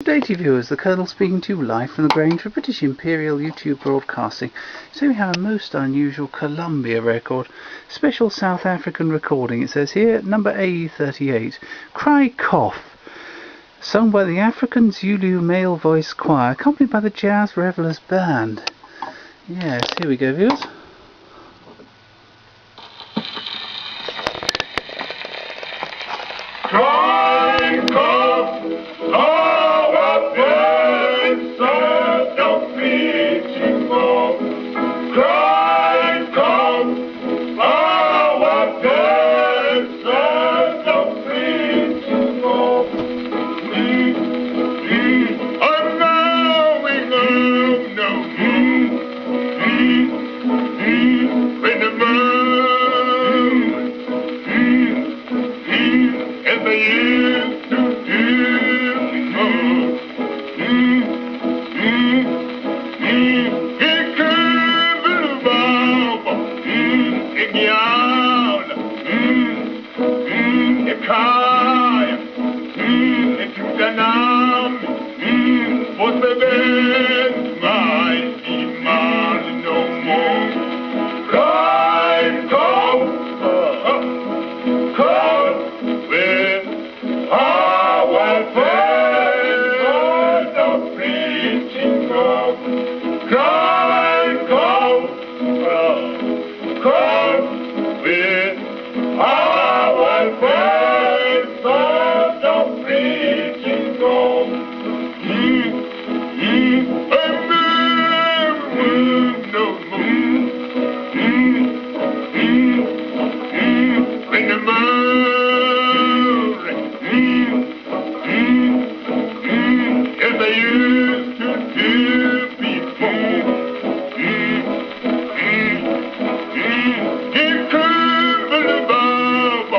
Good day to you viewers, the Colonel speaking to you live from the Grange for British Imperial YouTube Broadcasting. So we have a most unusual Columbia record, special South African recording. It says here, number A38, Cry Cough, sung by the African Zulu male voice choir, accompanied by the Jazz Revellers band. Yes, here we go viewers. Cry cough, our parents don't preaching more. Cry cough, our parents don't preaching more. Oh no, we know no when the moon as they used to do before. It could be Bob, it yawned, it cried, it took the numb, was the best might be man no more. Cry, cough, with our friends of preaching of cry, cough, with our friends of preaching of when the as they used to do before. It could be Bob,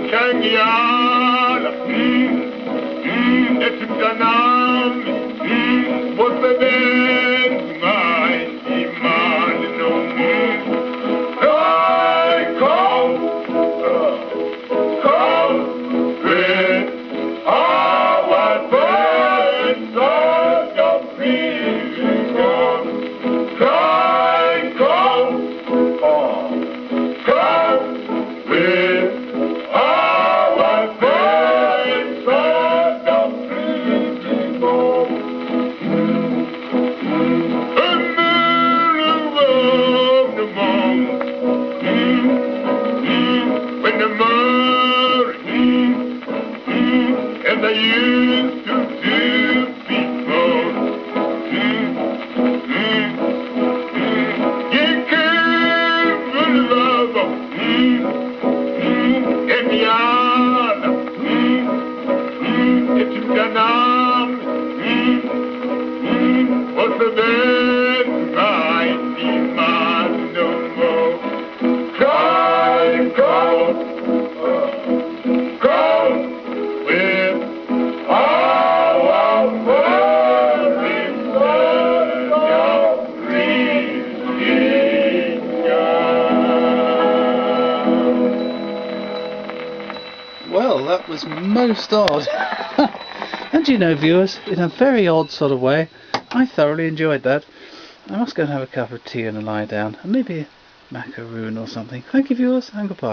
can yell, it took the numb, was the best mighty man no more. Cry, cough, with our friends of freedom. Cry, cough, with our friends of freedom. When the morning as I used to do before. You can't love and the other. It took the numb, was the best mighty man no more. Cry, cough, with our worries of reaching Well, that was most odd. And you know viewers, in a very odd sort of way, I thoroughly enjoyed that. I must go and have a cup of tea and a lie down, and maybe a macaroon or something. Thank you viewers, and goodbye.